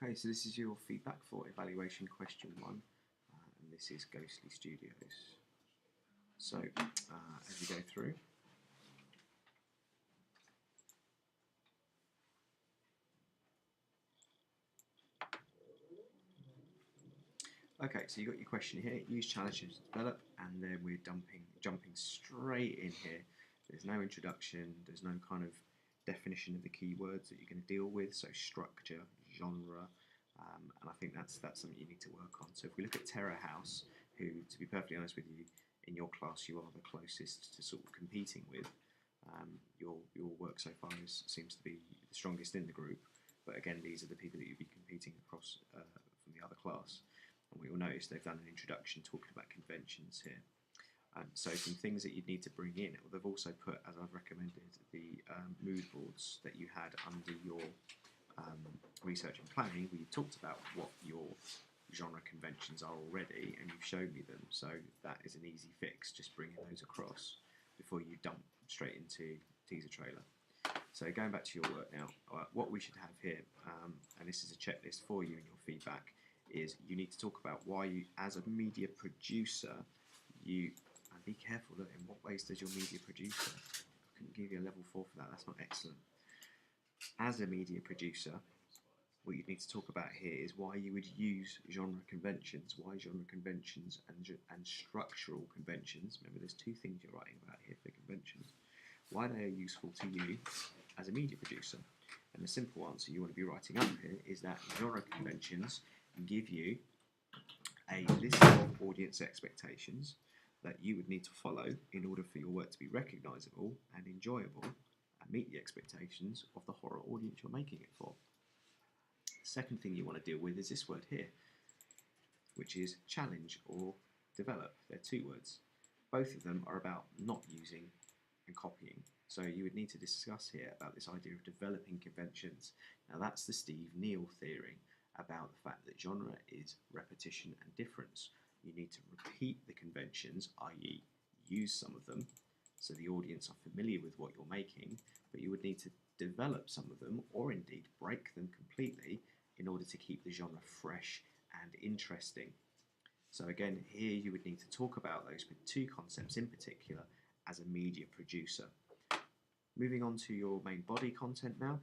Okay, so this is your feedback for evaluation question 1, and this is Ghostly Studios. So, as you go through, okay, so you got your question here, use challenges to develop, and then we're jumping straight in here. There's no introduction, there's no kind of definition of the keywords that you're going to deal with, so structure, genre, and I think that's something you need to work on. So if we look at Terror House, who, to be perfectly honest with you, in your class you are the closest to sort of competing with, your work so far seems to be the strongest in the group, but again these are the people that you'll be competing across from the other class. And we will notice they've done an introduction talking about conventions here. So some things that you'd need to bring in, they've also put, as I've recommended, the mood boards that you had under your research and planning, where you talked about what your genre conventions are already, and you've shown me them. So that is an easy fix, just bringing those across before you dump straight into teaser trailer. So going back to your work now, what we should have here, and this is a checklist for you in your feedback, is you need to talk about why you, as a media producer, and be careful, look, in what ways does your media producer, I couldn't give you a level 4 for that, that's not excellent. As a media producer, what you need to talk about here is why you would use genre conventions, why genre conventions and structural conventions, remember there's two things you're writing about here for conventions, why they are useful to you as a media producer. And the simple answer you want to be writing up here is that genre conventions give you a list of audience expectations that you would need to follow in order for your work to be recognisable and enjoyable and meet the expectations of the horror audience you're making it for. The second thing you want to deal with is this word here, which is challenge or develop. They're two words. Both of them are about not using and copying. So you would need to discuss here about this idea of developing conventions. Now that's the Steve Neal theory about the fact that genre is repetition and difference. You need to repeat the conventions, i.e. use some of them, so the audience are familiar with what you're making, but you would need to develop some of them, or indeed break them completely, in order to keep the genre fresh and interesting. So again, here you would need to talk about those two concepts in particular as a media producer. Moving on to your main body content now.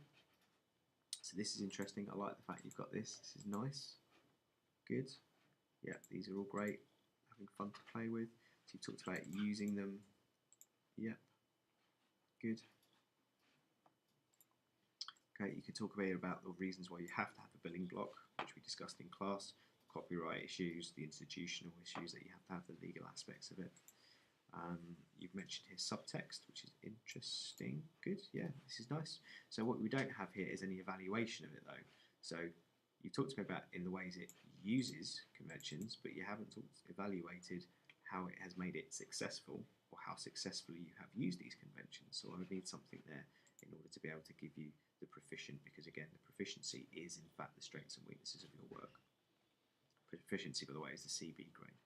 So this is interesting. I like the fact you've got this. This is nice. Good. Yeah, these are all great. Having fun to play with. So you talked about using them. Yep. Good. Okay, you could talk about the reasons why you have to have a billing block, which we discussed in class, copyright issues, the institutional issues that you have to have, the legal aspects of it. You've mentioned here subtext, which is interesting. Good, yeah, this is nice. So what we don't have here is any evaluation of it though. So you talked to me about in the ways it uses conventions, but you haven't evaluated how it has made it successful, or how successfully you have used these conventions. So I would need something there in order to be able to give you the proficient, because again, the proficiency is in fact the strengths and weaknesses of your work. Proficiency, by the way, is the CB grade.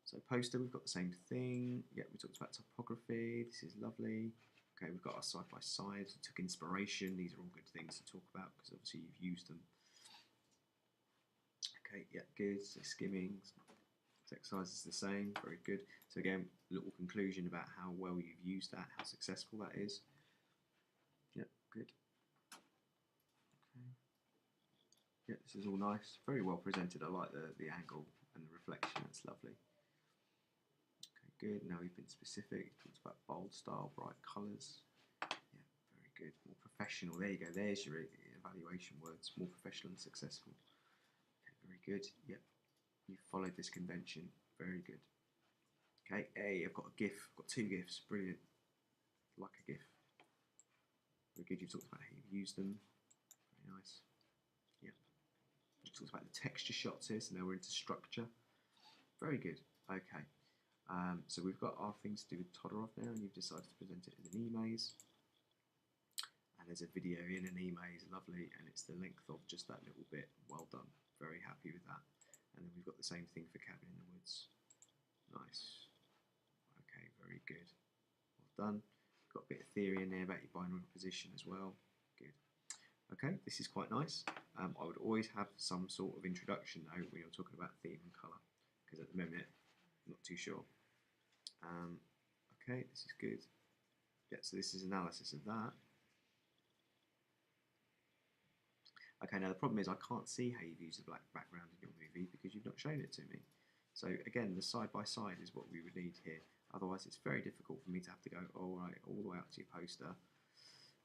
So poster, we've got the same thing. Yeah, we talked about topography. This is lovely. Okay, we've got our side by side. Took inspiration. These are all good things to talk about because obviously you've used them. Okay, yeah, good. So skimming. Exercise is the same. Very good. So again, a little conclusion about how well you've used that, how successful that is. Yeah, good. Okay. Yeah, this is all nice. Very well presented. I like the angle and the reflection. That's lovely. Good. Now we've been specific. Talked about bold style, bright colours. Yeah, very good. More professional. There you go. There's your evaluation words. More professional and successful. Okay, very good. Yep. You followed this convention. Very good. Okay. Hey, I've got a GIF. I've got two GIFs. Brilliant. Like a GIF. Very good. You've talked about how you've used them. Very nice. Yeah. You've talked about the texture shots here. So now we're into structure. Very good. Okay. So we've got our things to do with Todorov now, and you've decided to present it as an e-maze. And there's a video in an e-maze, lovely, and it's the length of just that little bit. Well done, very happy with that. And then we've got the same thing for Cabin in the Woods. Nice. Okay, very good. Well done. Got a bit of theory in there about your binary position as well. Good. Okay, this is quite nice. I would always have some sort of introduction though when you're talking about theme and colour, because at the moment I'm not too sure. Okay, this is good. Yeah, so this is analysis of that. Okay, now the problem is I can't see how you've used a black background in your movie because you've not shown it to me. So again, the side by side is what we would need here. Otherwise, it's very difficult for me to have to go all the way up to your poster,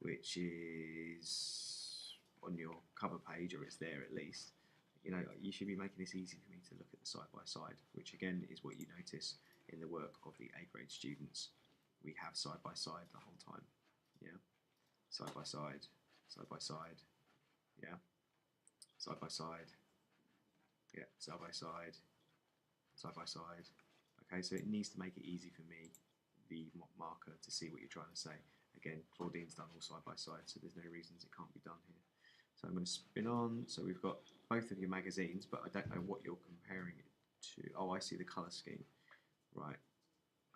which is on your cover page, or it's there at least. You know, you should be making this easy for me to look at the side by side, which again is what you notice in the work of the A grade students. We have side by side the whole time. Yeah, side by side, side by side. Yeah, side by side. Yeah, side by side, side by side. Okay, so it needs to make it easy for me, the marker, to see what you're trying to say. Again, Claudine's done all side by side, so there's no reasons it can't be done here. So I'm going to spin on. So we've got both of your magazines, but I don't know what you're comparing it to. Oh, I see the colour scheme. Right.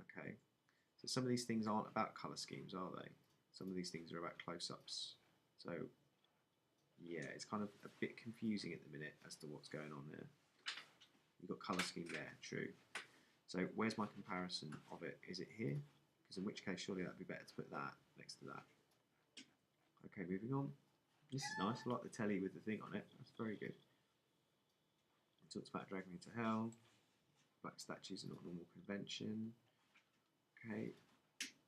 Okay. So some of these things aren't about colour schemes, are they? Some of these things are about close-ups. So yeah, it's kind of a bit confusing at the minute as to what's going on there. You've got colour scheme there, true. So where's my comparison of it? Is it here? Because in which case surely that'd be better to put that next to that. Okay, moving on. This is nice. I like the telly with the thing on it. That's very good. It talks about Drag Me to Hell. Black statues are not normal convention. Okay,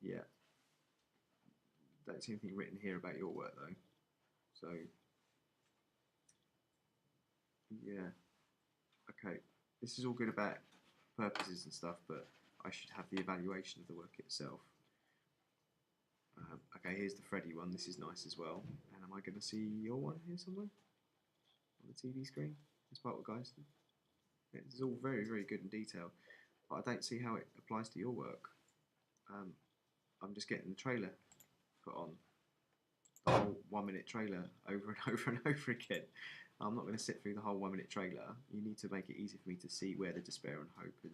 yeah. Don't see anything written here about your work though. So, yeah. Okay, this is all good about purposes and stuff, but I should have the evaluation of the work itself. Okay, here's the Freddy one. This is nice as well. And am I going to see your one here somewhere on the TV screen? As part of what guys do. It's all very, very good in detail, but I don't see how it applies to your work. I'm just getting the trailer put on, the whole 1 minute trailer over and over and over again. I'm not going to sit through the whole 1 minute trailer. You need to make it easy for me to see where the despair and hope and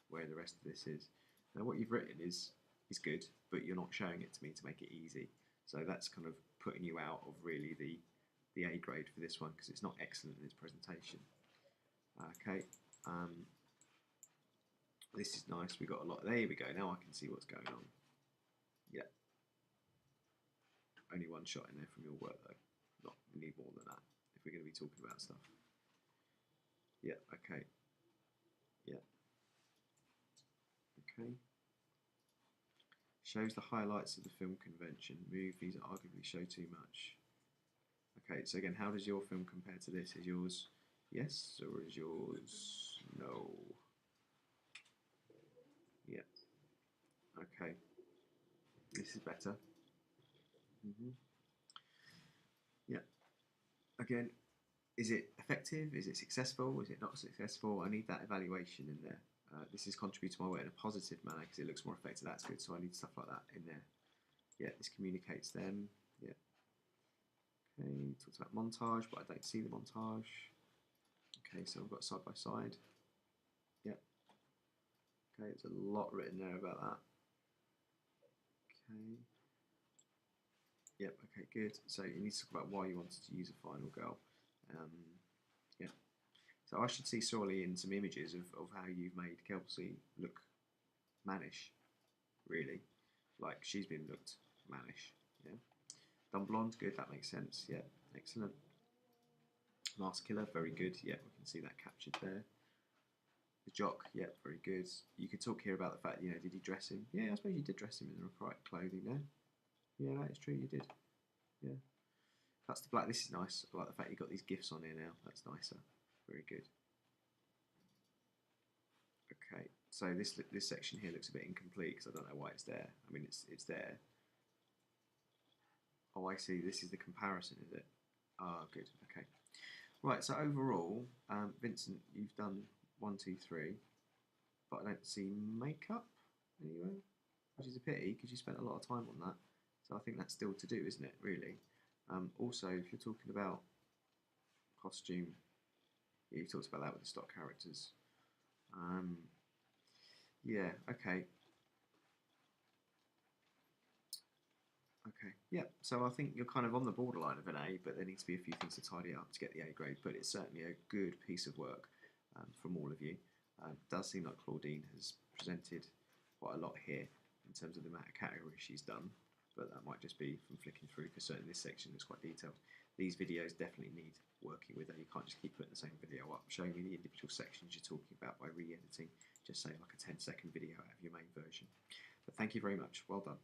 where the rest of this is. Now what you've written is good, but you're not showing it to me to make it easy. So that's kind of putting you out of really the A grade for this one because it's not excellent in its presentation. Okay, this is nice. We got a lot. There we go. Now I can see what's going on. Yeah. Only one shot in there from your work though. Not, we need more than that if we're going to be talking about stuff. Yeah. Okay. Yeah. Okay. Shows the highlights of the film convention. Movies arguably show too much. Okay, so again, how does your film compare to this? Is yours yes or is yours no? Yeah. Okay. This is better. Yeah. Again, is it effective? Is it successful? Is it not successful? I need that evaluation in there. This is contribute to my work in a positive manner because it looks more effective. That's good. So I need stuff like that in there. Yeah, this communicates them. Yeah. Okay, talks about montage, but I don't see the montage. Okay, so I've got side by side. Yep. Okay, there's a lot written there about that. Okay. Yep, okay, good. So you need to talk about why you wanted to use a final girl. Yeah. So I should see surely in some images of how you've made Kelsey look mannish, really. Like she's been looked mannish, yeah. Done blonde, good, that makes sense, yeah, excellent. Mask killer, very good, yeah, we can see that captured there. The jock, yeah, very good. You could talk here about the fact, you know, did he dress him? Yeah, I suppose you did dress him in the right clothing there. Yeah, that is true, you did. Yeah. That's the black, this is nice. I like the fact you got these gifts on here now, that's nicer. Very good. Okay, so this section here looks a bit incomplete because I don't know why it's there. I mean, it's there. Oh, I see. This is the comparison, is it? Ah, good. Okay. Right. So overall, Vincent, you've done 1, 2, 3, but I don't see makeup anywhere, which is a pity because you spent a lot of time on that. So I think that's still to do, isn't it? Really. Also, if you're talking about costume, yeah, you talked about that with the stock characters. Yeah. Okay. Okay, yeah, so I think you're kind of on the borderline of an A, but there needs to be a few things to tidy up to get the A grade, but it's certainly a good piece of work from all of you. It does seem like Claudine has presented quite a lot here in terms of the amount of categories she's done, but that might just be from flicking through, because certainly this section is quite detailed. These videos definitely need working with. You can't just keep putting the same video up, showing you the individual sections you're talking about by re-editing, just say like a 10-second video out of your main version. But thank you very much, well done.